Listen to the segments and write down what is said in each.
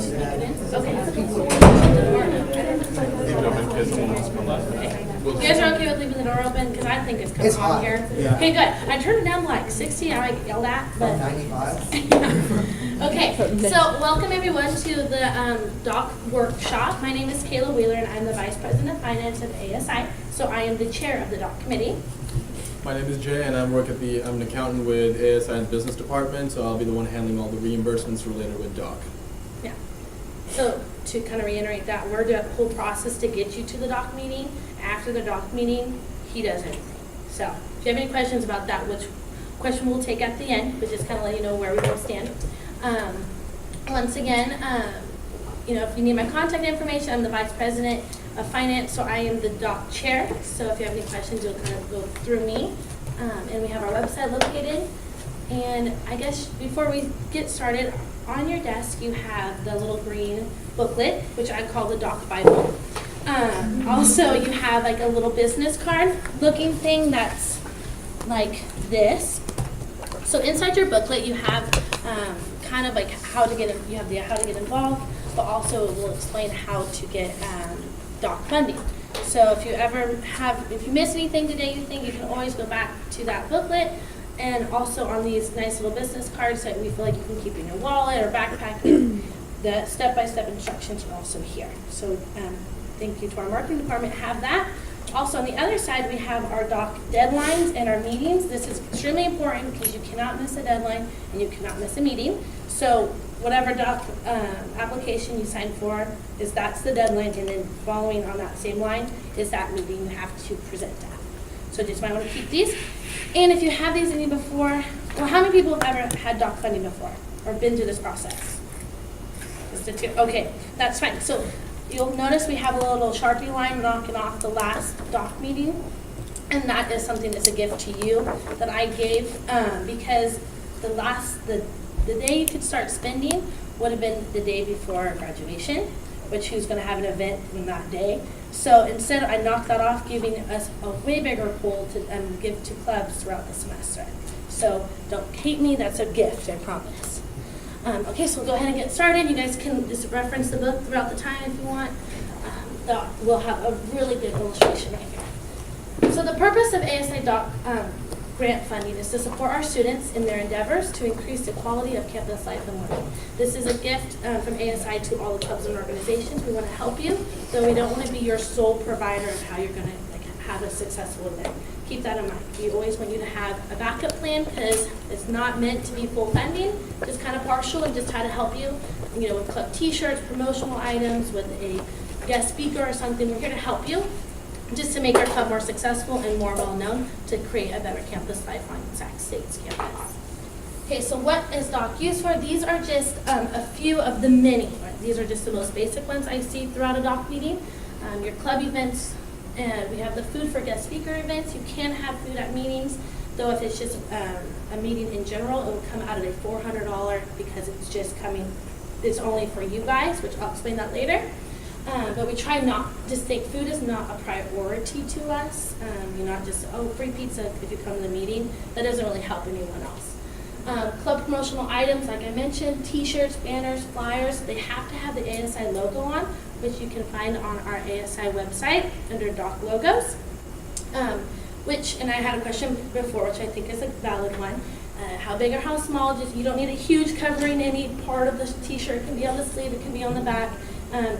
You guys are okay with leaving the door open? Because I think it's kind of hot here. Yeah. Okay, good. I turned it down to like 60. I might yell at, but 95. okay. So welcome everyone to the doc workshop. My name is Kayla Wheeler, and I'm the Vice President of Finance at ASI. So I am the chair of the doc committee. My name is Jay, and I'm an accountant with ASI's business department, so I'll be the one handling all the reimbursements related with DOC. Yeah. So to kind of reiterate that, we're doing a whole process to get you to the doc meeting. After the doc meeting, he does everything. So if you have any questions about that, which question we'll take at the end, but just kind of let you know where we will stand. Once again, if you need my contact information, I'm the Vice President of Finance, so I am the doc chair. So if you have any questions, you'll kind of go through me. And we have our website located. And I guess before we get started, on your desk you have the little green booklet, which I call the Doc Bible. Also, you have like a little business card looking thing that's like this. So inside your booklet you have kind of like how to get involved, but also it will explain how to get doc funding. So if you miss anything today, you can always go back to that booklet. And also on these nice little business cards that we feel like you can keep in your wallet or backpack, the step-by-step instructions are also here. So thank you to our marketing department, have that. Also on the other side, we have our doc deadlines and our meetings. This is extremely important because you cannot miss a deadline and you cannot miss a meeting. So whatever doc application you sign for, that's the deadline, and then following on that same line is that meeting you have to present at. So just might want to keep these. And if you have these in you before, well, how many people have ever had doc funding before or been through this process? Just the two. Okay, that's fine. So you'll notice we have a little Sharpie line knocking off the last doc meeting, and that is something that's a gift to you that I gave because the day you could start spending would have been the day before graduation, which who's going to have an event on that day. So instead, I knocked that off, giving us a way bigger pool to give to clubs throughout the semester. So don't hate me, that's a gift, I promise. Okay, so we'll go ahead and get started. You guys can just reference the book throughout the time if you want. We'll have a really good illustration right here. So the purpose of ASI Doc grant funding is to support our students in their endeavors to increase the quality of campus life and learning. This is a gift from ASI to all the clubs and organizations. We want to help you, though we don't want to be your sole provider of how you're going to have a successful event. Keep that in mind. We always want you to have a backup plan because it's not meant to be full funding, just kind of partial, and just try to help you, with club t-shirts, promotional items, with a guest speaker or something. We're here to help you, just to make our club more successful and more well-known, to create a better campus life on Sac State's campus. Okay, so what is DOC used for? These are just a few of the many. Right? These are just the most basic ones I see throughout a DOC meeting. Your club events, and we have the food for guest speaker events. You can have food at meetings, though if it's just a meeting in general, it will come out of a $400 because it's only for you guys, which I'll explain that later. But we try not just think food is not a priority to us. You're not just, free pizza if you come to the meeting. That doesn't really help anyone else. Club promotional items, like I mentioned, t-shirts, banners, flyers, they have to have the ASI logo on, which you can find on our ASI website under doc logos. And I had a question before, which I think is a valid one. How big or how small? You don't need a huge covering any part of the t-shirt. It can be on the sleeve, it can be on the back.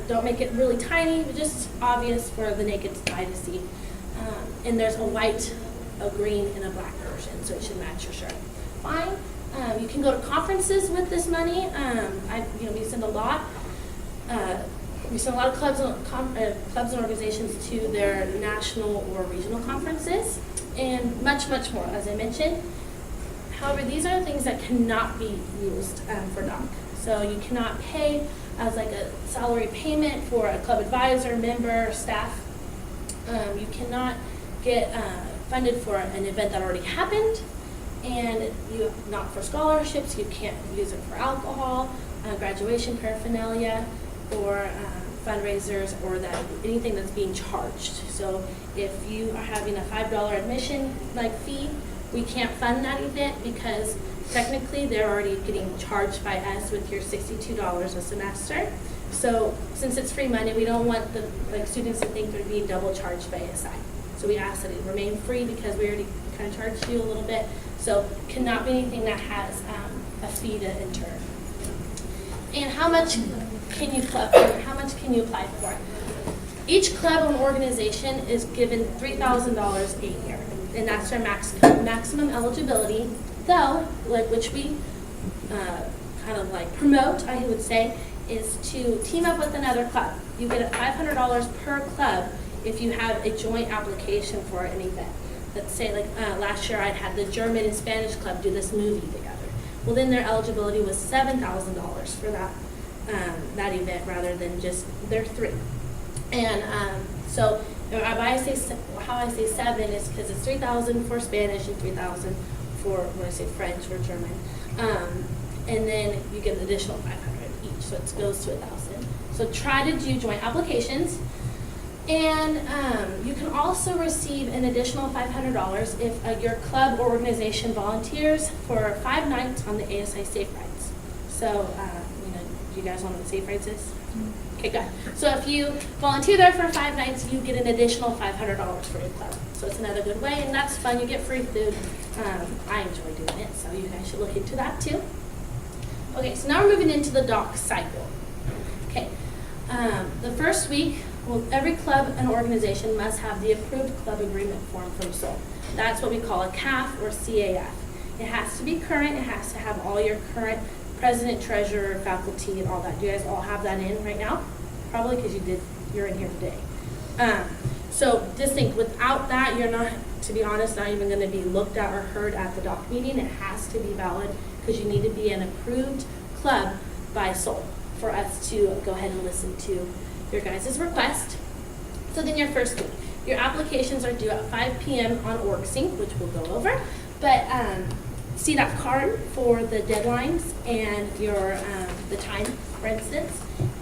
Don't make it really tiny, but just obvious for the naked eye to see. And there's a white, a green, and a black version, so it should match your shirt. Fine. You can go to conferences with this money. We send a lot. We send a lot of clubs and organizations to their national or regional conferences, and much, much more, as I mentioned. However, these are things that cannot be used for DOC. So you cannot pay as like a salary payment for a club advisor, member, staff. You cannot get funded for an event that already happened, and not for scholarships. You can't use it for alcohol, graduation paraphernalia, or fundraisers, or anything that's being charged. So if you are having a $5 admission fee, we can't fund that event because technically they're already getting charged by us with your $62 a semester. So since it's free money, we don't want the students to think they're being double charged by ASI. So we ask that it remain free because we already kind of charged you a little bit. So cannot be anything that has a fee to enter. And how much can you apply for? Each club or organization is given $3,000 a year, and that's their maximum eligibility. Though, which we promote, I would say, is to team up with another club. You get $500 per club if you have a joint application for an event. Let's say last year I had the German and Spanish club do this movie together. Well, then their eligibility was $7,000 for that event rather than just their three. And so how I say 7 is because it's $3,000 for Spanish and $3,000 for when I say French or German. And then you get an additional $500 each, so it goes to $1,000. So try to do joint applications. And you can also receive an additional $500 if your club or organization volunteers for 5 nights on the ASI Safe Rides. So, do you guys know what Safe Rides is? Okay, good. So if you volunteer there for 5 nights, you get an additional $500 for your club. So it's another good way, and that's fun. You get free food. I enjoy doing it, so you guys should look into that too. Okay, so now we're moving into the doc cycle. Okay, the first week, every club and organization must have the approved club agreement form from SOL. That's what we call a CAF or CAF. It has to be current. It has to have all your current president, treasurer, faculty, and all that. Do you guys all have that in right now? Probably because you're in here today. So just think, without that, you're not, to be honest, not even going to be looked at or heard at the doc meeting. It has to be valid because you need to be an approved club by SOL for us to go ahead and listen to your guys' request. So then your first week, your applications are due at 5 p.m. on OrgSync, which we'll go over. But see that card for the deadlines and your the time, for instance.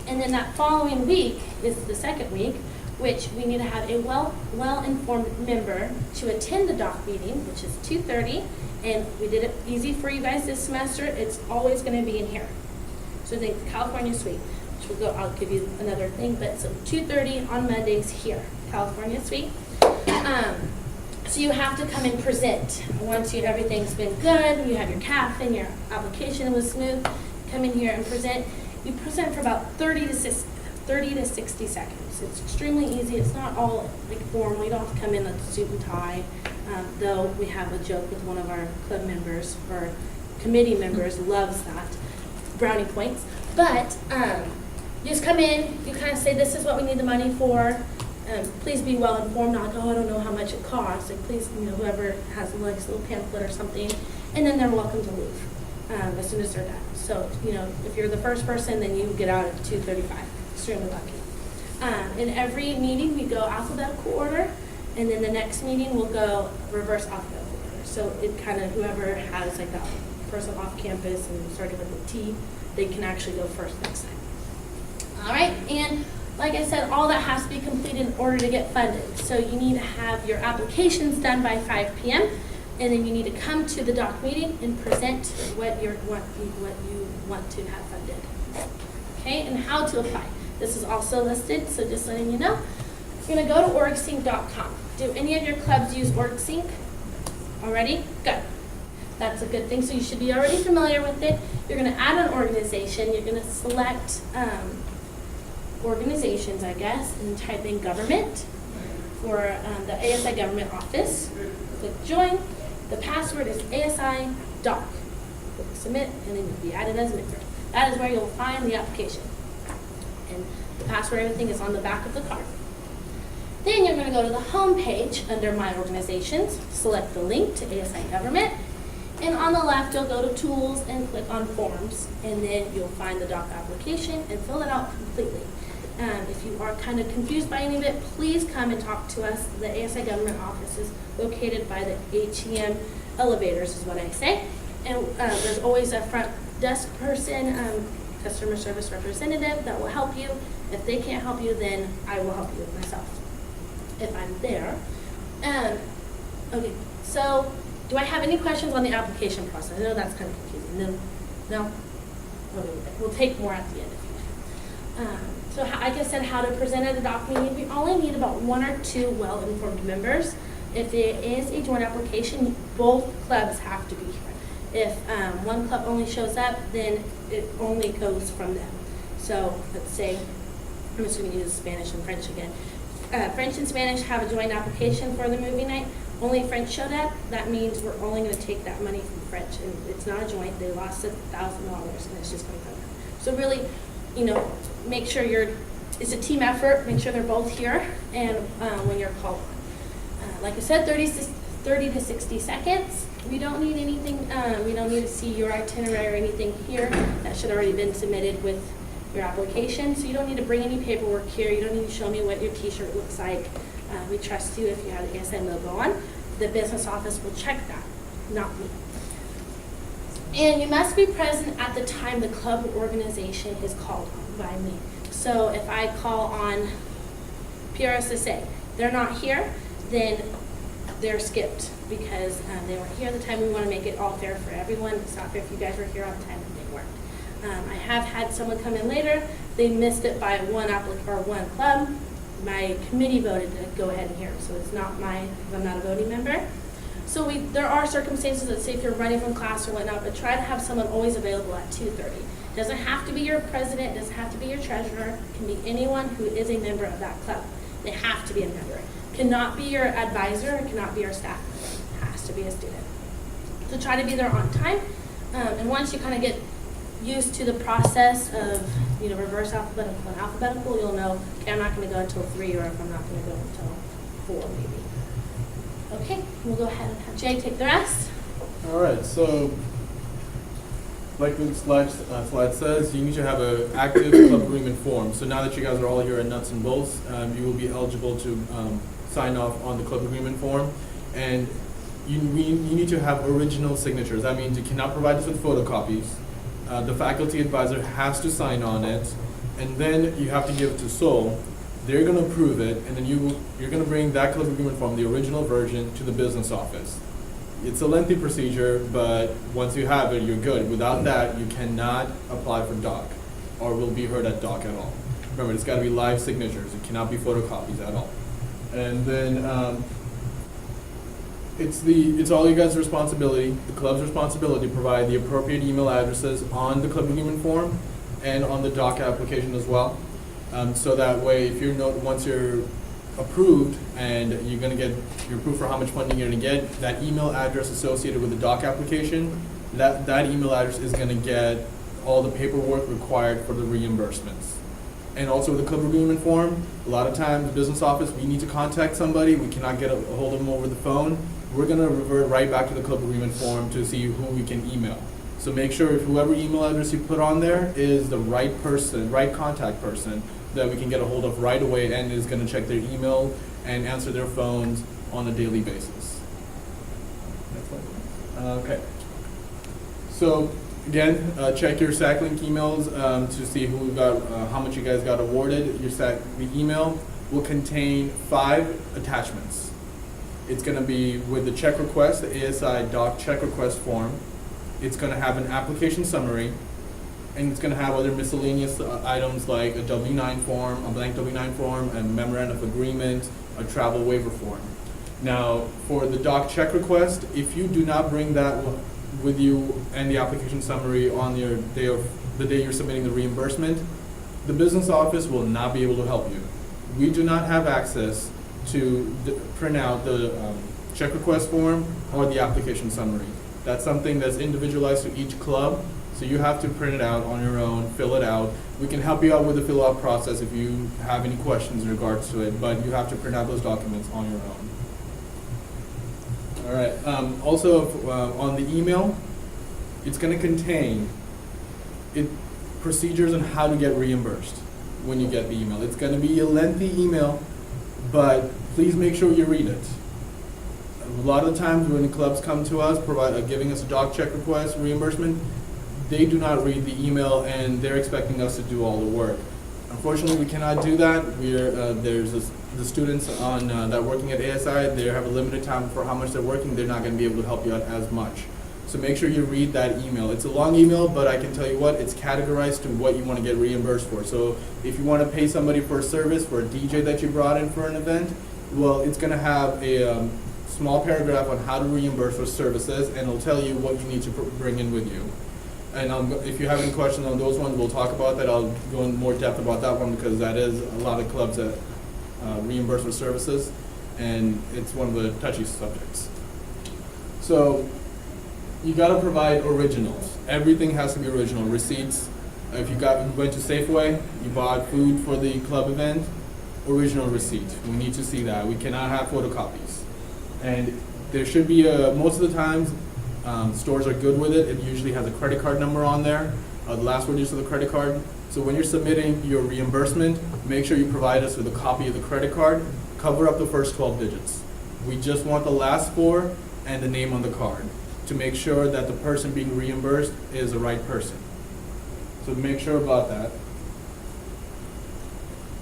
And then that following week is the second week, which we need to have a well-informed member to attend the doc meeting, which is 2:30. And we did it easy for you guys this semester. It's always going to be in here. So think California Suite, which we'll go. I'll give you another thing, but so 2:30 on Mondays here, California Suite. So you have to come and present. Once everything's been good, you have your CAF and your application was smooth, come in here and present. You present for about 30 to 60 seconds. It's extremely easy. It's not all formal. You don't have to come in with a suit and tie, though we have a joke with one of our club members or committee members loves that, brownie points. But you just come in, you kind of say, this is what we need the money for. Please be well informed, not, I don't know how much it costs. Please, whoever has a little pamphlet or something, and then they're welcome to leave as soon as they're done. So, if you're the first person, then you get out at 2:35. Extremely lucky. In every meeting, we go alphabetical order, and then the next meeting we'll go reverse alphabetical order. So it kind of, whoever has that person off campus and starting with a T, they can actually go first next time. All right, and like I said, all that has to be completed in order to get funded. So you need to have your applications done by 5 p.m. and then you need to come to the doc meeting and present what you want to have funded. Okay, and how to apply. This is also listed, so just letting you know. You're going to go to orgsync.com. Do any of your clubs use OrgSync already? Good. That's a good thing. So you should be already familiar with it. You're going to add an organization. You're going to select organizations, I guess, and type in government for the ASI government office. Click join. The password is ASI doc. Click submit, and then you'll be added as a member. That is where you'll find the application. And the password, everything is on the back of the card. Then you're going to go to the home page under My Organizations, select the link to ASI Government, and on the left you'll go to Tools and click on Forms, and then you'll find the doc application and fill it out completely. If you are kind of confused by any of it, please come and talk to us. The ASI Government office is located by the ATM elevators, is what I say. And there's always a front desk person, customer service representative that will help you. If they can't help you, then I will help you myself if I'm there. Okay, so Do I have any questions on the application process? I know that's kind of confusing. No? Okay, we'll take more at the end if you have. So like I said, how to present at a doc meeting, we only need about 1 or 2 well-informed members. If there is a joint application, both clubs have to be here. If one club only shows up, then it only goes from them. So let's say, I'm just going to use Spanish and French again. French and Spanish have a joint application for the movie night. Only French showed up. That means we're only going to take that money from French, and it's not a joint. They lost $1,000, and it's just going to come them. So really, make sure it's a team effort. Make sure they're both here, and when you're called on. Like I said, 30 to 60 seconds. We don't need anything. We don't need to see your itinerary or anything here. That should already been submitted with your application. So you don't need to bring any paperwork here. You don't need to show me what your T-shirt looks like. We trust you if you have the ASI logo on. The business office will check that, not me. And you must be present at the time the club organization is called on by me. So if I call on PRSSA, they're not here, then they're skipped because they weren't here at the time. We want to make it all fair for everyone. It's not fair if you guys were here on time and they weren't. I have had someone come in later. They missed it by one applicant or one club. My committee voted to go ahead and hear it, so it's not I'm not a voting member. So there are circumstances, let's say if you're running from class or whatnot, but try to have someone always available at 2:30. It doesn't have to be your president, it doesn't have to be your treasurer, it can be anyone who is a member of that club. They have to be a member. It cannot be your advisor, it cannot be your staff member. It has to be a student. So try to be there on time, and once you kind of get used to the process of reverse alphabetical and alphabetical, you'll know, okay, I'm not going to go until 3, or if I'm not going to go until 4 maybe. Okay, we'll go ahead and have Jay take the rest. All right, so like the slide says, you need to have an active club agreement form. So now that you guys are all here at Nuts and Bolts, you will be eligible to sign off on the club agreement form. And you need to have original signatures. That means you cannot provide us with photocopies. The faculty advisor has to sign on it, and then you have to give it to Sol. They're going to approve it, and then you're going to bring that club agreement form, the original version, to the business office. It's a lengthy procedure, but once you have it, you're good. Without that, you cannot apply for DOC, or will be heard at DOC at all. Remember, it's got to be live signatures. It cannot be photocopies at all. And then it's all you guys' responsibility, the club's responsibility, to provide the appropriate email addresses on the club agreement form and on the DOC application as well. So that way, if once you're approved and you're going to get your proof for how much funding you're going to get, that email address associated with the DOC application, that email address is going to get all the paperwork required for the reimbursements. And also with the club agreement form, a lot of times the business office, we need to contact somebody, we cannot get a hold of them over the phone. We're going to revert right back to the club agreement form to see who we can email. So make sure if whoever email address you put on there is the right person, right contact person that we can get a hold of right away and is going to check their email and answer their phones on a daily basis. Next one. Okay. So again, check your SACLink emails to see who got, how much you guys got awarded. The email will contain 5 attachments. It's going to be with the check request, the ASI DOC check request form. It's going to have an application summary, and it's going to have other miscellaneous items like a W-9 form, a blank W-9 form, a memorandum of agreement, a travel waiver form. Now, for the DOC check request, if you do not bring that with you and the application summary on your the day you're submitting the reimbursement, the business office will not be able to help you. We do not have access to print out the check request form or the application summary. That's something that's individualized to each club, so you have to print it out on your own, fill it out. We can help you out with the fill-out process if you have any questions in regards to it, but you have to print out those documents on your own. All right. Also, on the email, it's going to contain procedures on how to get reimbursed when you get the email. It's going to be a lengthy email, but please make sure you read it. A lot of the times when the clubs come to us, giving us a DOC check request reimbursement, they do not read the email and they're expecting us to do all the work. Unfortunately, we cannot do that. The students on that are working at ASI, they have a limited time for how much they're working. They're not going to be able to help you out as much. So make sure you read that email. It's a long email, but I can tell you what, it's categorized to what you want to get reimbursed for. So if you want to pay somebody for a service, for a DJ that you brought in for an event, well, it's going to have a small paragraph on how to reimburse for services, and it'll tell you what you need to bring in with you. And if you have any questions on those ones, we'll talk about that. I'll go in more depth about that one because that is a lot of clubs that reimburse for services, and it's one of the touchy subjects. So you got to provide originals. Everything has to be original. Receipts. If you went to Safeway, you bought food for the club event, original receipt. We need to see that. We cannot have photocopies. And there should be most of the times, stores are good with it. It usually has a credit card number on there, the last four digits of the credit card. So when you're submitting your reimbursement, make sure you provide us with a copy of the credit card. Cover up the first 12 digits. We just want the last four and the name on the card to make sure that the person being reimbursed is the right person. So make sure about that.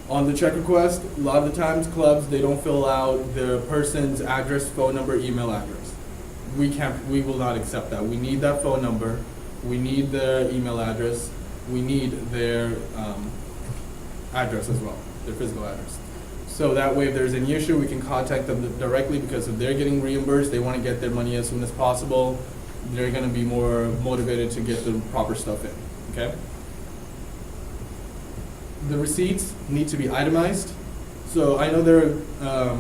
On the check request, a lot of the times clubs, they don't fill out the person's address, phone number, email address. We will not accept that. We need that phone number. We need their email address. We need their address as well, their physical address. So that way, if there's any issue, we can contact them directly, because if they're getting reimbursed, they want to get their money as soon as possible. They're going to be more motivated to get the proper stuff in, okay? The receipts need to be itemized. So I know there are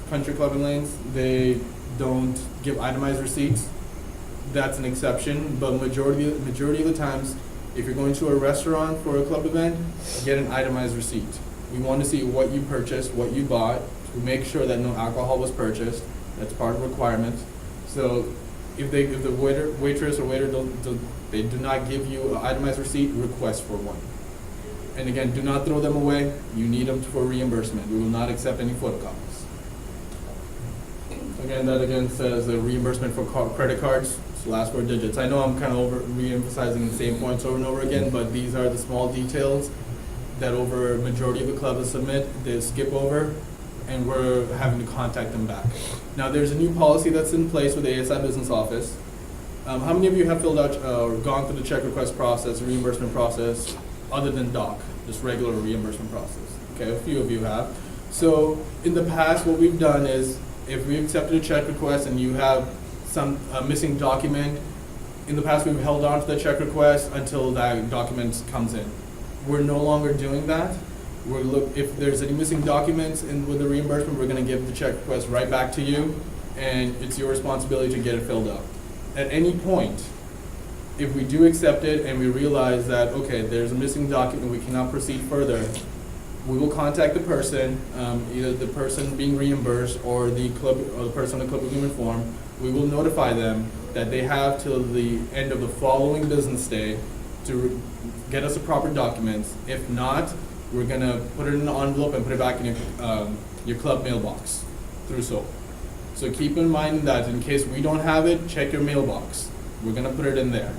country club and lanes, they don't give itemized receipts. That's an exception, but majority of the times, if you're going to a restaurant for a club event, get an itemized receipt. We want to see what you purchased, what you bought, to make sure that no alcohol was purchased. That's part of the requirement. So if the waitress or waiter they do not give you an itemized receipt, request for one. And again, do not throw them away. You need them for reimbursement. We will not accept any photocopies. Again, that says the reimbursement for credit cards. It's the last four digits. I know I'm kind of re-emphasizing the same points over and over again, but these are the small details that over majority of the clubs submit, they skip over, and we're having to contact them back. Now, there's a new policy that's in place with the ASI Business Office. How many of you have filled out or gone through the check request process, reimbursement process, other than DOC, just regular reimbursement process? Okay, a few of you have. So in the past, what we've done is, if we accepted a check request and you have some missing document, in the past we've held on to the check request until that document comes in. We're no longer doing that. If there's any missing documents with the reimbursement, we're going to give the check request right back to you, and it's your responsibility to get it filled out. At any point, if we do accept it and we realize that, okay, there's a missing document, we cannot proceed further, we will contact the person, either the person being reimbursed or the club or the person on the club agreement form. We will notify them that they have till the end of the following business day to get us the proper documents. If not, we're gonna put it in an envelope and put it back in your club mailbox through SOAP. So keep in mind that in case we don't have it, check your mailbox. We're gonna put it in there.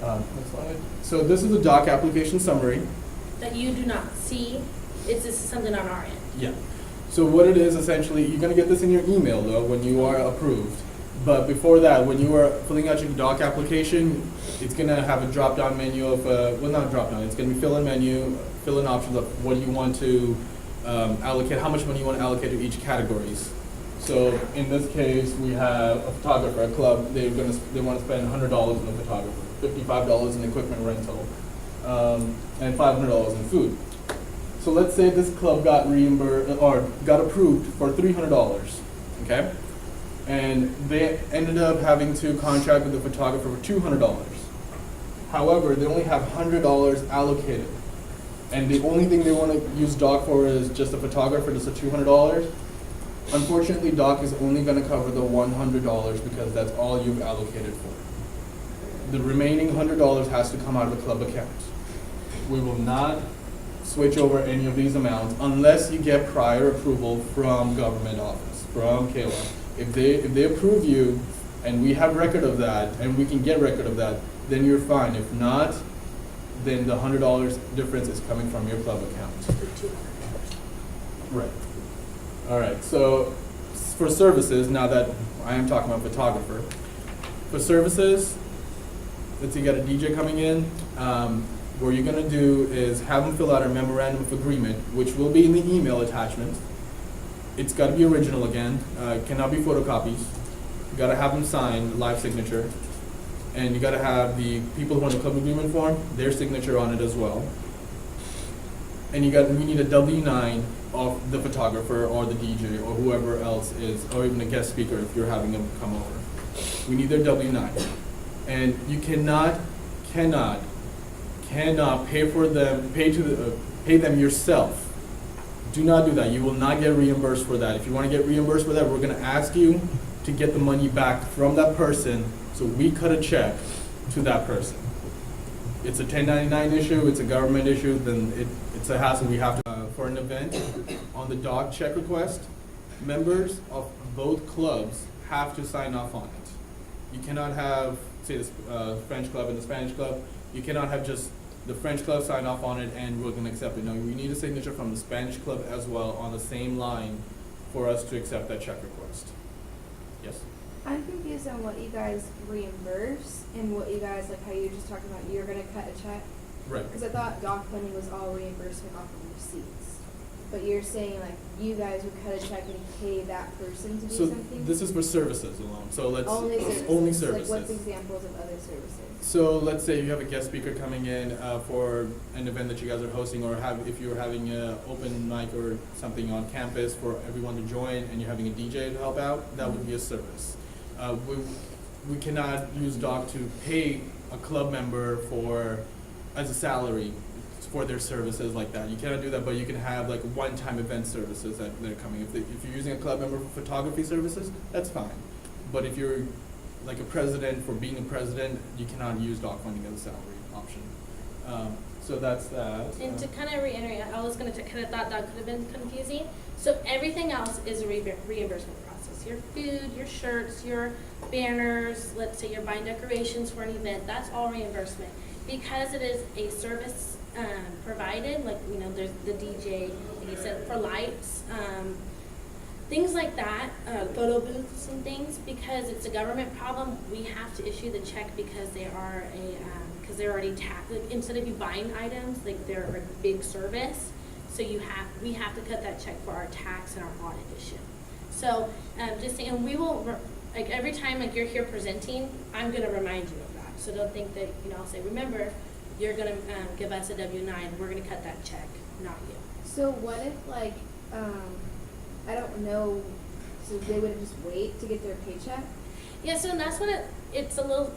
Next slide. So this is a doc application summary. That you do not see, this is something on our end. Yeah. So what it is, essentially, you're gonna get this in your email though when you are approved. But before that, when you are filling out your doc application, it's gonna have a drop-down menu of, well, not drop-down, it's gonna be fill-in menu, fill-in options of what you want to allocate, how much money you want to allocate to each categories. So in this case, we have a photographer, a club, they want to spend $100 on a photographer, $55 in equipment rental, and $500 in food. So let's say this club got reimbursed or got approved for $300, okay? And they ended up having to contract with the photographer for $200. However, they only have $100 allocated. And the only thing they want to use DOC for is just a photographer, just a $200. Unfortunately, DOC is only going to cover the $100 because that's all you've allocated for. The remaining $100 has to come out of the club account. We will not switch over any of these amounts unless you get prior approval from government office, from KOA. If they approve you and we have record of that and we can get record of that, then you're fine. If not, then the $100 difference is coming from your club account. The $200. Right. All right, so for services, now that I am talking about photographer, for services, let's say you got a DJ coming in, what you're gonna do is have them fill out a memorandum of agreement, which will be in the email attachment. It's gotta be original again, it cannot be photocopies. You gotta have them sign live signature, and you gotta have the people who want the club agreement form, their signature on it as well. And you need a W-9 of the photographer or the DJ or whoever else is, or even a guest speaker if you're having them come over. We need their W-9. And you cannot pay them yourself. Do not do that. You will not get reimbursed for that. If you want to get reimbursed for that, we're going to ask you to get the money back from that person, so we cut a check to that person. It's a 1099 issue, it's a government issue, then it's a hassle. We have to, for an event, on the doc check request, members of both clubs have to sign off on it. You cannot have, say, the French club and the Spanish club, you cannot have just the French club sign off on it and we're going to accept it. No, we need a signature from the Spanish club as well on the same line for us to accept that check request. Yes? I'm confused on what you guys reimburse and what you guys, like how you were just talking about, you're gonna cut a check. Right. Because I thought doc funding was all reimbursement off of receipts. But you're saying like you guys would cut a check and pay that person to do So something? this is for services alone. So let's Only services? only services. Like what's examples of other services? So let's say you have a guest speaker coming in for an event that you guys are hosting, or if you're having an open mic or something on campus for everyone to join, and you're having a DJ to help out, that would be a service. We cannot use doc to pay a club member as a salary for their services like that. You cannot do that, but you can have like one-time event services that they're coming. If you're using a club member for photography services, that's fine. But if you're like a president, for being a president, you cannot use doc funding as a salary option. So that's that. And to kind of reiterate, I was going to kind of thought that could have been confusing. So everything else is a reimbursement process. Your food, your shirts, your banners, let's say you're buying decorations for an event, that's all reimbursement. Because it is a service provided, like, you know, there's the DJ, like you said, for lights, things like that, photo booths and things, because it's a government problem, we have to issue the check because they are because they're already taxed. Like, instead of you buying items, like they're a big service, so we have to cut that check for our tax and our audit issue. So just saying, and we will, like every time like you're here presenting, I'm gonna remind you of that. So don't think that, you know, I'll say, remember, you're gonna give us a W-9, we're gonna cut that check, not you. So what if like, I don't know, so they would just wait to get their paycheck? Yeah, so that's what it's a little,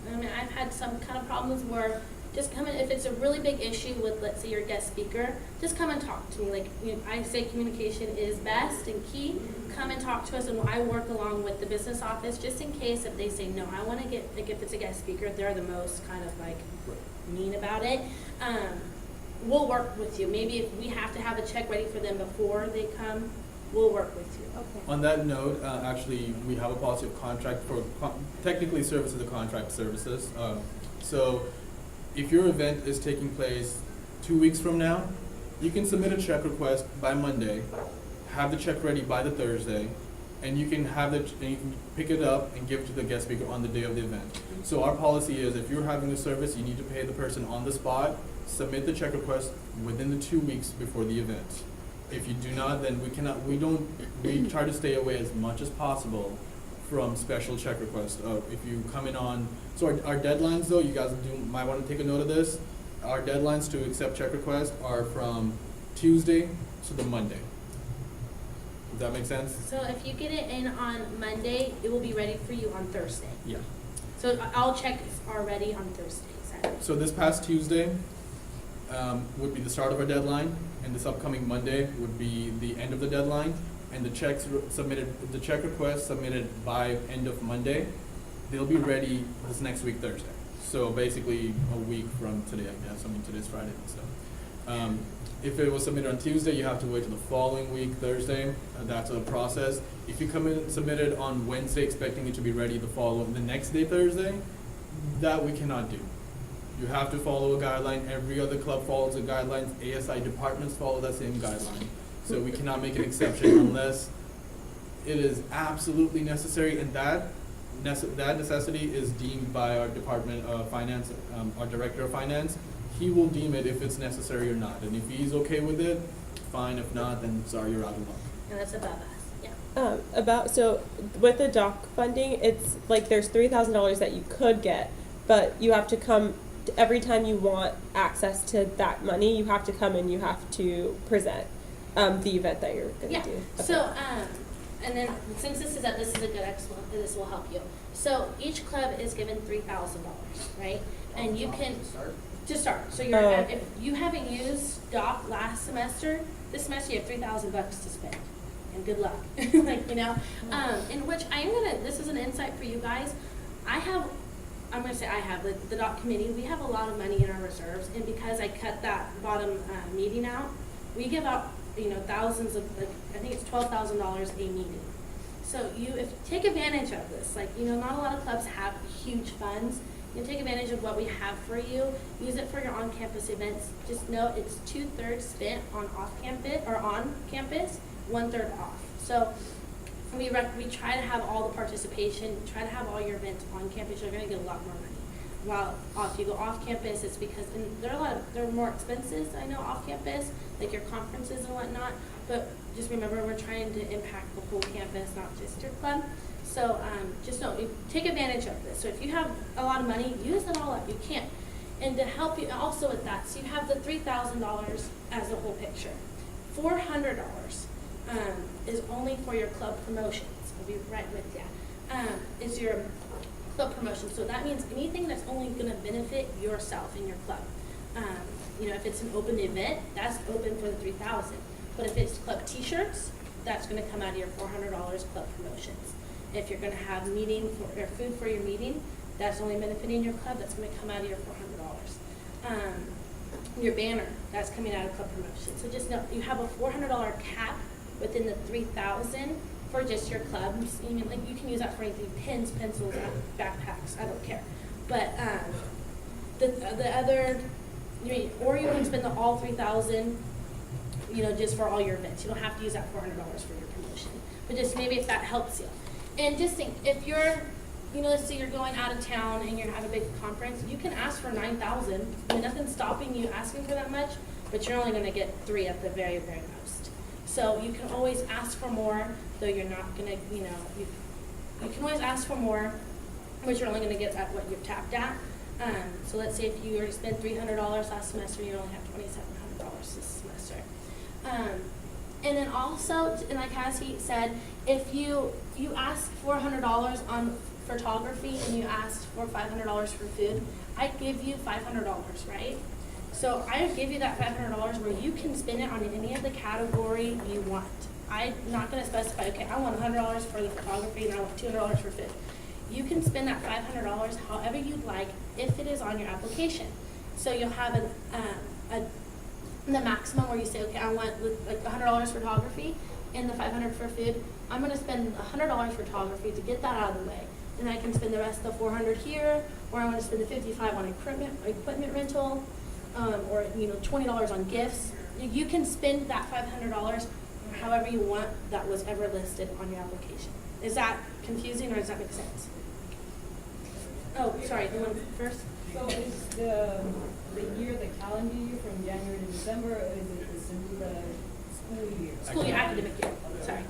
I mean, I've had some kind of problems where just come in, if it's a really big issue with, let's say, your guest speaker, just come and talk to me. Like, you know, I say communication is best and key. Come and talk to us, and I work along with the business office just in case if they say, no, I want to get, like if it's a guest speaker, they're the most kind of like mean about it. We'll work with you. Maybe if we have to have a check ready for them before they come, we'll work with you. Okay. On that note, actually, we have a policy of contract for technically services of contract services. So if your event is taking place 2 weeks from now, you can submit a check request by Monday, have the check ready by the Thursday, and you can pick it up and give it to the guest speaker on the day of the event. So our policy is if you're having a service, you need to pay the person on the spot, submit the check request within the 2 weeks before the event. If you do not, then we try to stay away as much as possible from special check requests. If you come in on, so our deadlines though, you guys might want to take a note of this. Our deadlines to accept check requests are from Tuesday to the Monday. Does that make sense? So if you get it in on Monday, it will be ready for you on Thursday. Yeah. So all checks are ready on Thursday. So this past Tuesday would be the start of our deadline, and this upcoming Monday would be the end of the deadline. And the check requests submitted by end of Monday, they'll be ready this next week Thursday. So basically a week from today, I guess. I mean, today's Friday and stuff. If it was submitted on Tuesday, you have to wait till the following week Thursday. That's a process. If you come in and submit it on Wednesday expecting it to be ready the next day Thursday, that we cannot do. You have to follow a guideline. Every other club follows a guideline. ASI departments follow that same guideline. So we cannot make an exception unless it is absolutely necessary, and that necessity is deemed by our Department of Finance, our Director of Finance. He will deem it if it's necessary or not, and if he's okay with it, fine. If not, then sorry, you're out of luck. And that's above us, yeah. So with the doc funding, it's like there's $3,000 that you could get, but you have to come every time you want access to that money. You have to come and you have to present the event that you're going to do. Okay. So, and then since this is a good excellent, this will help you. So each club is given $3,000, right? And you can to start. So you're if you haven't used doc last semester, this semester you have $3,000 to spend, and good luck. Like, you know, in which this is an insight for you guys. I'm gonna say the doc committee. We have a lot of money in our reserves, and because I cut that bottom meeting out, we give out, you know, thousands of, like, I think it's $12,000 a meeting. So take advantage of this. Like, you know, not a lot of clubs have huge funds. You can take advantage of what we have for you. Use it for your on-campus events. Just know it's 2/3 spent on off-campus or on campus, 1/3 off. So we try to have all the participation, try to have all your events on campus. You're going to get a lot more money. While if you go off campus, it's because they're more expenses. I know off campus, like your conferences and whatnot. But just remember, we're trying to impact the whole campus, not just your club. So just know, take advantage of this. So if you have a lot of money, use it all up. You can't. And to help you also with that, so you have the $3,000 as a whole picture. $400 is only for your club promotions. I'll be right with you. Is your club promotion. So that means anything that's only going to benefit yourself and your club. You know, if it's an open event, that's open for the $3,000. But if it's club T-shirts, that's going to come out of your $400 club promotions. If you're going to have or food for your meeting, that's only benefiting your club. That's going to come out of your $400. Your banner, that's coming out of club promotion. So just know you have a $400 cap within the $3,000 for just your clubs. You mean, like, you can use that for anything: pens, pencils, backpacks. I don't care. But the other, or you can spend all $3,000. You know, just for all your events. You don't have to use that $400 for your promotion. But just maybe if that helps you. And just think, if you're, you know, let's say you're going out of town and you're having a big conference, you can ask for $9,000. I mean, nothing's stopping you asking for that much, but you're only going to get 3 at the very, very most. So you can always ask for more, though you're not going to, you know, you can always ask for more, but you're only going to get at what you're tapped at. So let's say if you already spent $300 last semester, you only have $2,700 this semester. And then also, and like Cassie said, if you ask $400 on photography and you ask for $500 for food, I give you $500, right? So I give you that $500 where you can spend it on any of the category you want. I'm not going to specify, okay, I want $100 for the photography and I want $200 for food. You can spend that $500 however you'd like if it is on your application. So you'll have the maximum where you say, okay, I want like $100 photography and the $500 for food. I'm going to spend $100 photography to get that out of the way, and I can spend the rest of the $400 here, or I want to spend the $55 on equipment rental, or, you know, $20 on gifts. You can spend that $500 however you want that was ever listed on your application. Is that confusing, or does that make sense? Oh, sorry, you want first? So is the year, the calendar year from January to December, or is it the school year? School year, academic year, sorry.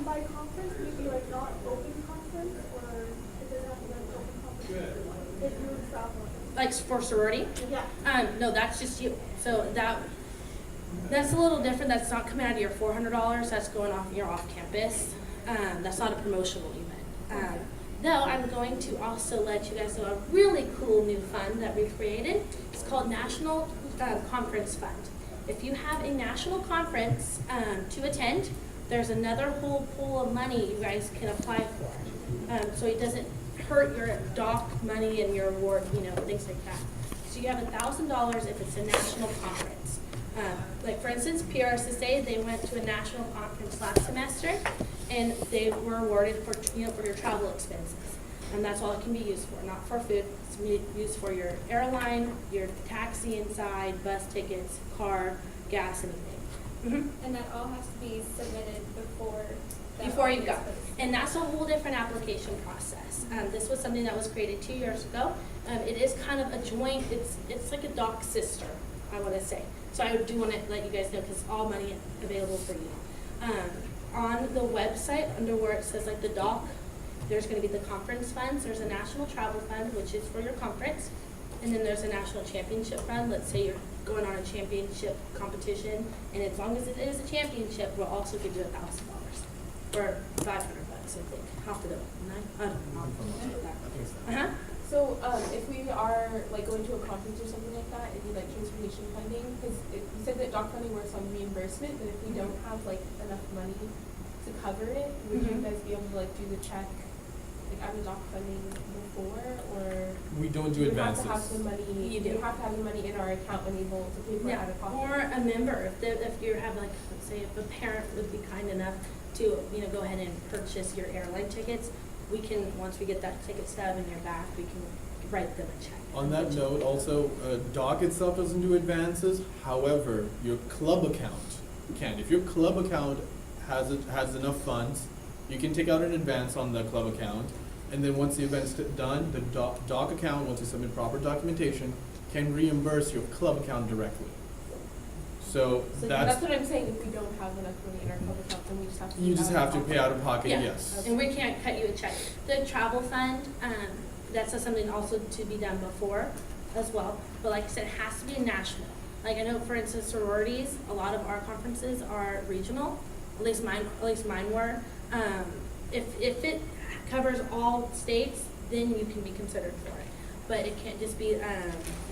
By conference, maybe like not open conference, or it doesn't have to be like open conference if you're traveling. Like for sorority? Yeah. No, that's just you. So that's a little different. That's not coming out of your $400. That's going off your off-campus. That's not a promotional event. Though I'm going to also let you guys know a really cool new fund that we've created. It's called National Conference Fund. If you have a national conference to attend, there's another whole pool of money you guys can apply for. So it doesn't hurt your doc money and your award, you know, things like that. So you have $1,000 if it's a national conference. Like for instance, PRSSA, they went to a national conference last semester, and they were awarded for, you know, for your travel expenses, and that's all it can be used for, not for food. It's used for your airline, your taxi inside, bus tickets, car, gas, anything. And that all has to be submitted before. that Before you all go. gets posted. And that's a whole different application process. This was something that was created 2 years ago. It is kind of a joint, it's like a doc sister, I want to say. So I do want to let you guys know because all money available for you. On the website, under where it says like the doc, there's going to be the conference funds. There's a national travel fund, which is for your conference. And then there's a national championship fund. Let's say you're going on a championship competition, and as long as it is a championship, we'll also give you $1,000 or $500, I think. Half of the nine. I don't know. Uh-huh. So, if we are like going to a conference or something like that, it'd be like transportation funding, because you said that doc funding works on reimbursement, but if we don't have like enough money to cover it, would you guys be able to like do the check like out of doc funding before, or? We don't do You advances. have to have the money, You do. have to have the money in our account and able to pay for it Yeah, out of pocket. or a member, if you have like, let's say if a parent would be kind enough to, go ahead and purchase your airline tickets, we can, once we get that ticket stub in your back, we can write them a check. On that note, also, DOC itself doesn't do advances. However, your club account can. If your club account has enough funds, you can take out an advance on the club account, and then once the event's done, the DOC account, once you submit proper documentation, can reimburse your club account directly. So So that's what I'm saying, if we don't have enough money in our club account, then we just have to. you just have to pay out of pocket. Yeah. Yes. And we can't cut you a check. The travel fund, that's something also to be done before as well. But like I said, it has to be national. Like I know, for instance, sororities, a lot of our conferences are regional. At least mine were. If it covers all states, then you can be considered for it. But it can't just be,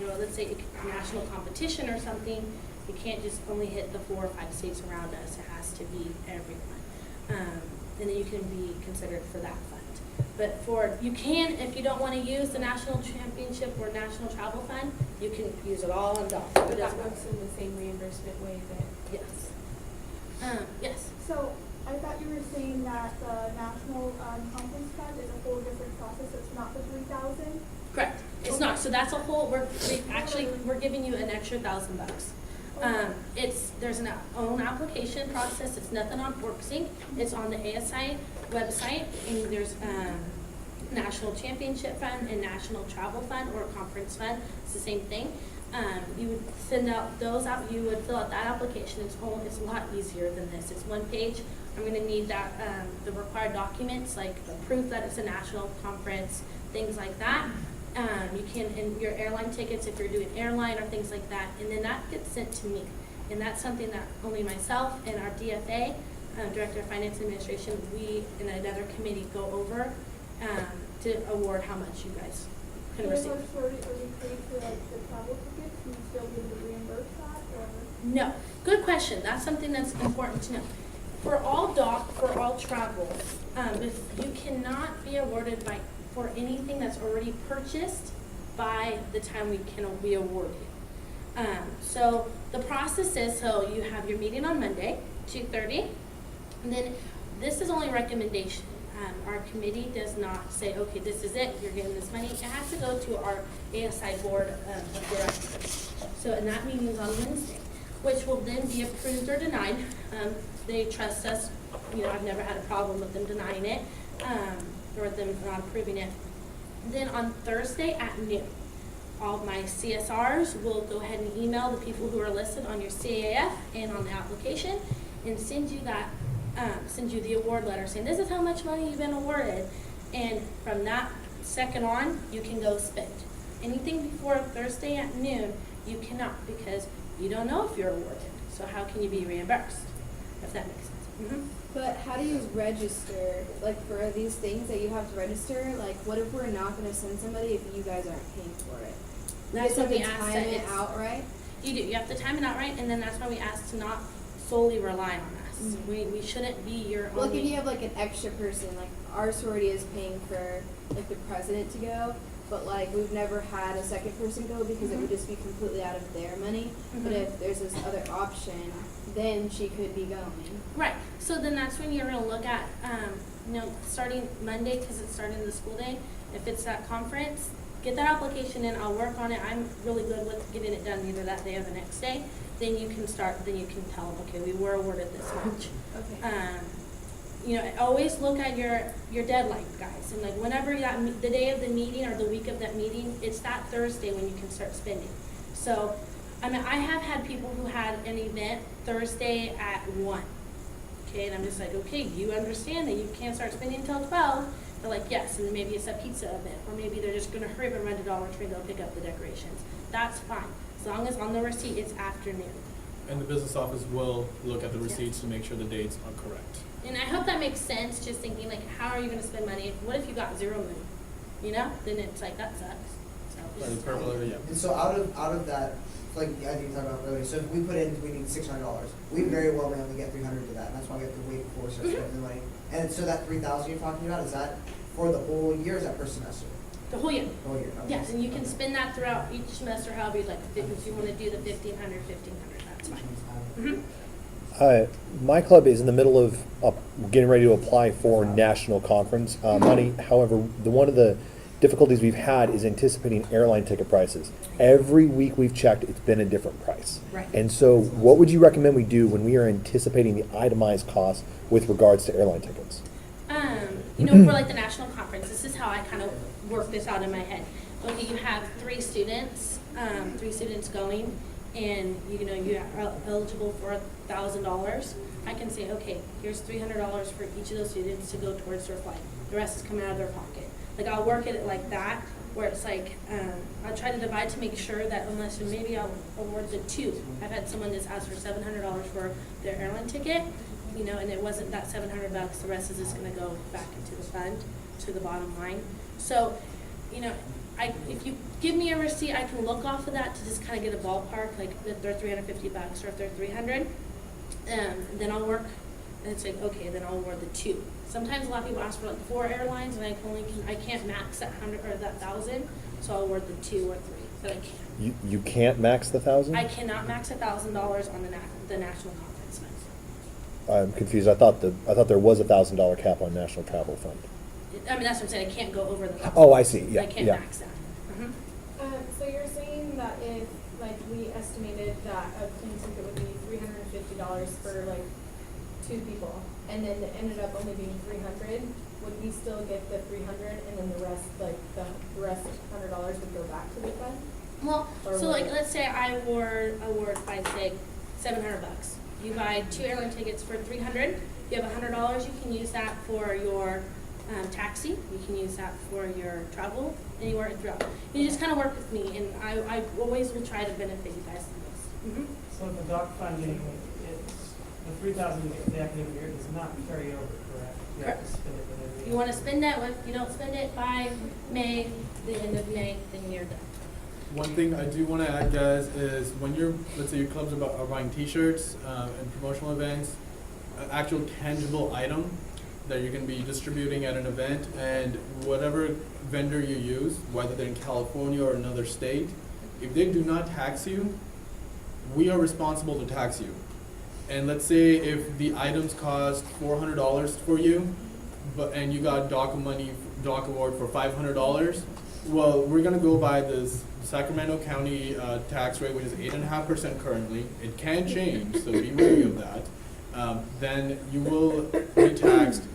let's say a national competition or something. You can't just only hit the 4 or 5 states around us. It has to be everyone. And then you can be considered for that fund. But you can, if you don't want to use the national championship or national travel fund, you can use it all on DOC. But that works in the same reimbursement way that. Yes. Yes. So I thought you were saying that the national conference fund is a whole different process. It's not the 3,000. Correct. It's not. So that's a whole. We're giving you an extra $1,000. There's an own application process. It's nothing on WorkSync. It's on the ASI website, and there's National Championship Fund and National Travel Fund or Conference Fund. It's the same thing. You would send out those out. You would fill out that application. It's a lot easier than this. It's one page. I'm going to need that the required documents like the proof that it's a national conference, things like that. You can, in your airline tickets, if you're doing airline or things like that, and then that gets sent to me. And that's something that only myself and our DFA, Director of Finance Administration, we in another committee go over to award how much you guys can receive. If we're already paid for like the travel tickets, can you still be able to reimburse that, or? No. Good question. That's something that's important to know. For all DOC, for all travel, if you cannot be awarded for anything that's already purchased by the time we award you. So the process is, so you have your meeting on Monday, 2:30, and then this is only recommendation. Our committee does not say, okay, this is it, you're getting this money. It has to go to our ASI board of directors. So, and that meeting is on Wednesday, which will then be approved or denied. They trust us. I've never had a problem with them denying it or them not approving it. Then on Thursday at noon, all my CSRs will go ahead and email the people who are listed on your CAF and on the application and send you the award letter saying this is how much money you've been awarded. And from that second on, you can go spend. Anything before Thursday at noon, you cannot, because you don't know if you're awarded. So how can you be reimbursed, if that makes sense? Mm-hmm. But how do you register, like, for these things that you have to register? Like, what if we're not going to send somebody if you guys aren't paying for it? That's you when we have to ask time that it it's- outright? You do. You have to time it out right, and then that's why we ask to not solely rely on us. Mm-hmm. We shouldn't be your Like, only. if you have, like, an extra person, like, our sorority is paying for, like, the president to go, but, like, we've never had a second person go because it would just be completely out of their money. But Mhm. if there's this other option, then she could be going. Right. So then that's when you're going to look at, starting Monday, because it's starting the school day. If it's that conference, get that application in, I'll work on it, I'm really good with getting it done either that day or the next day, then you can tell them, okay, we were awarded this much. Okay. You know, always look at your deadline, guys, and like whenever the day of the meeting or the week of that meeting, it's that Thursday when you can start spending. So, I mean, I have had people who had an event Thursday at 1, okay, and I'm just like, okay, you understand that you can't start spending until 12? They're like, yes, and maybe it's a pizza event, or maybe they're just gonna hurry up and run to Dollar Tree and go pick up the decorations. That's fine, as long as on the receipt it's afternoon. And the business office will look at the receipts to make sure the dates are correct. And I hope that makes sense, just thinking like, how are you gonna spend money? What if you got 0 money? You know, then it's like, that sucks. So, Right, purple, yeah. And so out of that, like I think you talked about earlier, so if we put in, we need $600, we very well may only get 300 to that, and that's why we have to wait before we start spending the money. And so that 3,000 you're talking about, is that for the whole year, or is that per semester? the whole year. The whole year, okay. Yes, and you can spend that throughout each semester, however you'd like. If you wanna do the 1,500, that's fine. My club is in the middle of getting ready to apply for national conference money. However, one of the difficulties we've had is anticipating airline ticket prices. Every week we've checked, it's been a different price. Right. And so what would you recommend we do when we are anticipating the itemized costs with regards to airline tickets? You know, for like the national conference, this is how I kind of work this out in my head. Okay, you have 3 students going, and you know you are eligible for $1,000. I can say, okay, here's $300 for each of those students to go towards their flight. The rest is coming out of their pocket. Like I'll work it like that, where it's like I'll try to divide to make sure that unless maybe I'll award the 2. I've had someone just ask for $700 for their airline ticket. You know, and it wasn't that $700, the rest is just gonna go back into the fund, to the bottom line. So, you know, if you give me a receipt, I can look off of that to just kind of get a ballpark, like if they're $350 or if they're $300, then I'll work, and it's like, okay, then I'll award the 2. Sometimes a lot of people ask for like 4 airlines, and I can't max that 100 or that 1,000, so I'll award the 2 or 3, but I can't. You can't max the 1,000? I cannot max $1,000 on the national conference fund. I'm confused. I thought there was a $1,000 cap on National Travel Fund. I mean, that's what I'm saying, I can't go over the $1,000. Oh, I see. Yeah, I can't yeah. max that. So you're saying that if, like, we estimated that a plane ticket would be $350 for, like, 2 people, and then it ended up only being $300, would we still get the $300, and then the rest, like, the rest $100 would go back to the fund? Well, Or so what? like, let's say I award by say $700. You buy 2 airline tickets for $300. You have $100. You can use that for your taxi. You can use that for your travel anywhere throughout. You just kind of work with me, and I always will try to benefit you guys the most. So the doc funding, it's, the 3,000 you get for the academic year does not carry over, correct? You have to spend it within the You want to spend that, if you don't spend it by May, the end of May, then you're done. One thing I do want to add, guys, is when let's say your clubs are buying T-shirts and promotional events, an actual tangible item that you're going to be distributing at an event, and whatever vendor you use, whether they're in California or another state, if they do not tax you, we are responsible to tax you. And let's say if the items cost $400 for you, and you got doc award for $500, well, we're going to go by this Sacramento County tax rate, which is 8.5% currently. It can change, so be wary of that. Then you will be taxed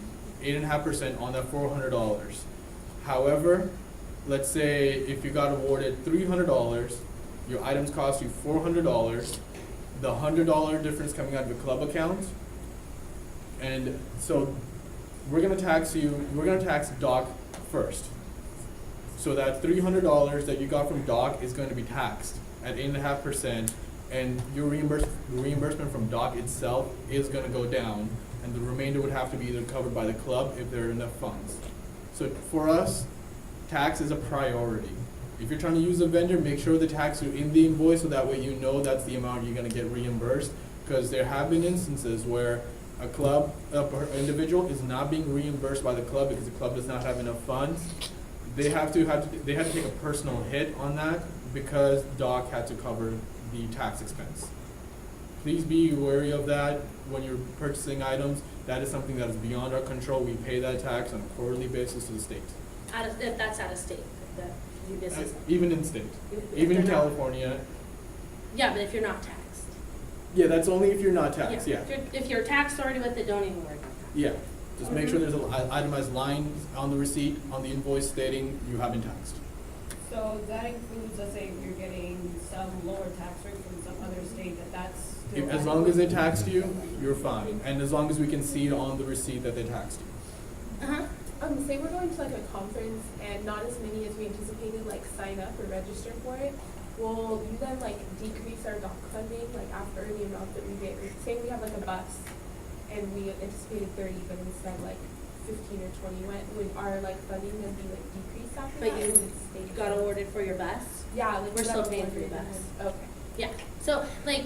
8.5% on that $400. However, let's say if you got awarded $300, your items cost you $400, the $100 difference coming out of your club account, and so we're gonna tax DOC first. So that $300 that you got from DOC is going to be taxed at 8.5%, and your reimbursement from DOC itself is going to go down, and the remainder would have to be either covered by the club if there are enough funds. So for us, tax is a priority. If you're trying to use a vendor, make sure the tax is in the invoice, so that way you know that's the amount you're going to get reimbursed, because there have been instances where an individual is not being reimbursed by the club because the club does not have enough funds. They had to take a personal hit on that because DOC had to cover the tax expense. Please be wary of that when you're purchasing items. That is something that is beyond our control. We pay that tax on a quarterly basis to the state. If that's out of state. do business. Even in state, If even in they're not- California. Yeah, but if you're not taxed. Yeah, that's only if you're not taxed, yeah. If you're taxed already with it, don't even worry about that. Yeah, just make sure there's an itemized line on the receipt, on the invoice stating you have been taxed. So that includes, let's say, if you're getting some lower tax rate from some other state, that's still. As long as they taxed you, you're fine, and as long as we can see on the receipt that they taxed you. Uh-huh. Say we're going to like a conference and not as many as we anticipated like sign up or register for it. Will you then like decrease our doc funding like after the amount that we get? Say we have like a bus and we anticipated 30, but instead like 15 or 20 went. Would our like funding then be like decreased after But that? you Or would it stay the got same? awarded for your bus? Yeah, like We're that still was paying for your wondering. bus. Okay. Yeah, so like,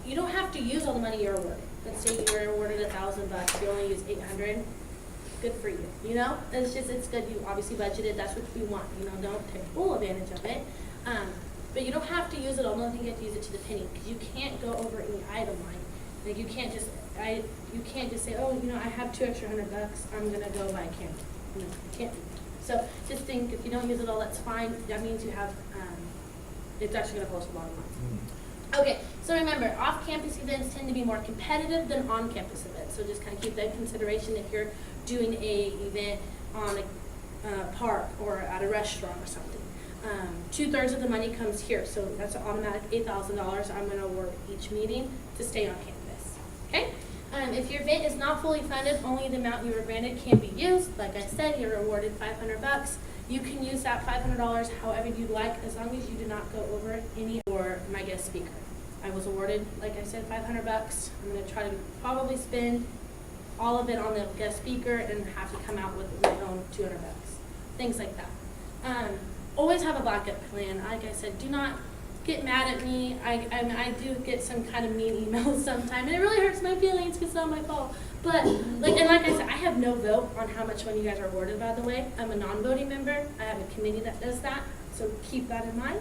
you don't have to use all the money you're awarded. Let's say you were awarded $1,000, you only use 800. Good for you, you know? It's good, you obviously budgeted, that's what we want, you know, don't take full advantage of it. But you don't have to use it all, I don't think you have to use it to the penny, because you can't go over any item line. Like you can't just say, oh, you know, I have $2 extra $100, I'm gonna go buy a camera. No, you can't do that. So just think, if you don't use it all, that's fine, that means you have, it's actually gonna post a bottom line. Okay, so remember, off-campus events tend to be more competitive than on-campus events. So just kind of keep that in consideration if you're doing a event on a park or at a restaurant or something. 2/3 of the money comes here, so that's an automatic $8,000 I'm going to award each meeting to stay on campus. Okay? If your event is not fully funded, only the amount you were granted can be used. Like I said, you're awarded $500. You can use that $500 however you'd like, as long as you do not go over any or my guest speaker. I was awarded, like I said, $500. I'm going to try to probably spend all of it on the guest speaker and have to come out with my own $200. Things like that. Always have a backup plan. Like I said, do not get mad at me. I do get some kind of mean emails sometimes, and it really hurts my feelings because it's not my fault. But like I said, I have no vote on how much money you guys are awarded. By the way, I'm a non-voting member. I have a committee that does that, so keep that in mind.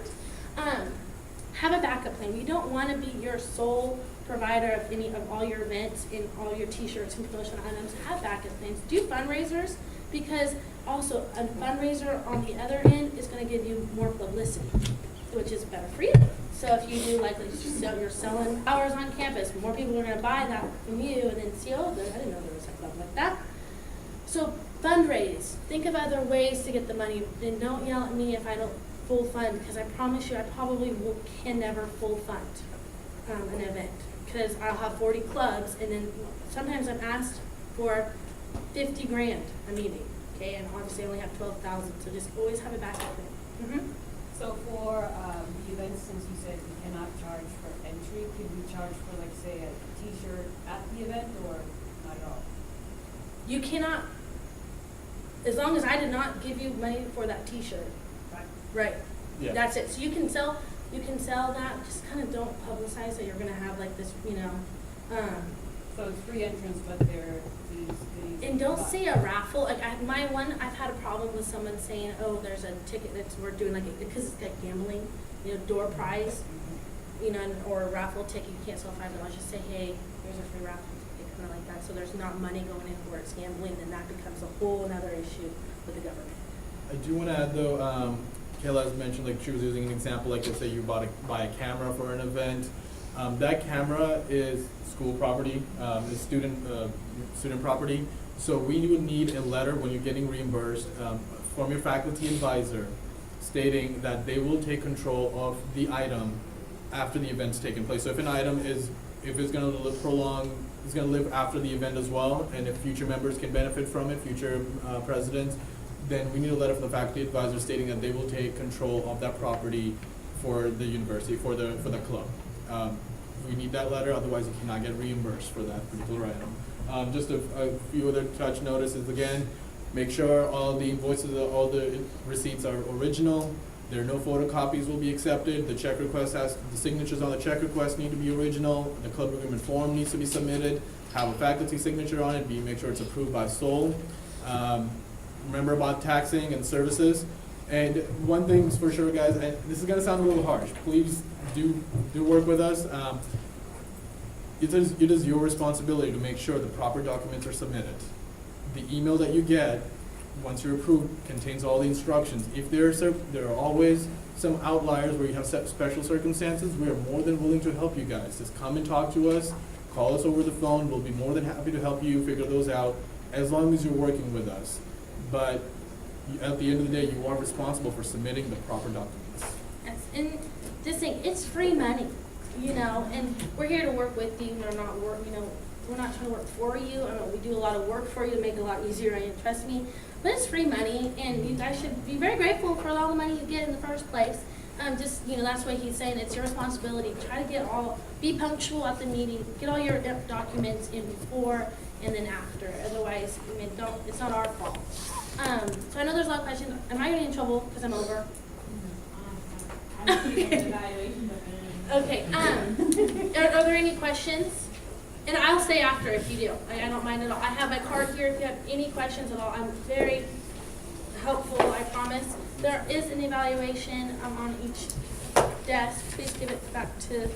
Have a backup plan. You don't want to be your sole provider of any of all your events and all your T-shirts and promotional items. Have backup plans. Do fundraisers, because also a fundraiser on the other end is going to give you more publicity, which is better for you. So if you do like you're selling flowers on campus, more people are going to buy that from you and then see, oh, I didn't know there was a club like that. So fundraise. Think of other ways to get the money. Then don't yell at me if I don't full fund, because I promise you I probably can never full fund an event, because I'll have 40 clubs and then sometimes I'm asked for 50 grand a meeting, okay, and obviously I only have 12,000, so just always have a backup plan. So for the events, since you said we cannot charge for entry, could we charge for like say a T-shirt at the event or not at all? You cannot, as long as I did not give you money for that T-shirt. Right. Yeah. That's it. So you can sell that. Just kind of don't publicize that you're going to have like this, you know. So it's free entrance, but there these. And don't say a raffle. Like I've had a problem with someone saying, oh, there's a ticket that we're doing because it's like gambling, you know, door prize, you know, or a raffle ticket. You can't sell $5. Just say, hey, there's a free raffle ticket, kind of like that. So there's not money going in where it's gambling, then that becomes a whole another issue with the government. I do want to add though, Kayla has mentioned, like she was using an example, like let's say you buy a camera for an event. That camera is school property, is student property. So we would need a letter when you're getting reimbursed from your faculty advisor stating that they will take control of the item after the event's taken place. So if an item if it's going to live it's going to live after the event as well, and if future members can benefit from it, future presidents, then we need a letter from the faculty advisor stating that they will take control of that property for the university, for the club. We need that letter, otherwise you cannot get reimbursed for that particular item. Just a few other touch notices again. Make sure all the invoices, all the receipts are original. There are no photocopies will be accepted. The check request the signatures on the check request need to be original. The club agreement form needs to be submitted. Have a faculty signature on it. Make sure it's approved by SOL. Remember about taxing and services. And one thing's for sure, guys, and this is gonna sound a little harsh. Please do work with us. It is your responsibility to make sure the proper documents are submitted. The email that you get once you're approved, contains all the instructions. If there are always some outliers where you have special circumstances, we are more than willing to help you guys. Just come and talk to us, call us over the phone, we'll be more than happy to help you figure those out, as long as you're working with us. But at the end of the day, you are responsible for submitting the proper documents. Yes, and just think, it's free money, you know, and we're here to work with you. We're not we're not trying to work for you. I mean, we do a lot of work for you to make it a lot easier, and trust me. But it's free money, and you guys should be very grateful for all the money you get in the first place. Just, you know, that's what he's saying. It's your responsibility. Try to be punctual at the meeting. Get all your documents in before and then after. Otherwise, I mean, it's not our fault. So I know there's a lot of questions. Am I getting in trouble because I'm over? Okay. Okay. Are there any questions? And I'll stay after if you do. I don't mind at all. I have my card here if you have any questions at all. I'm very helpful, I promise. There is an evaluation on each desk. Please give it back to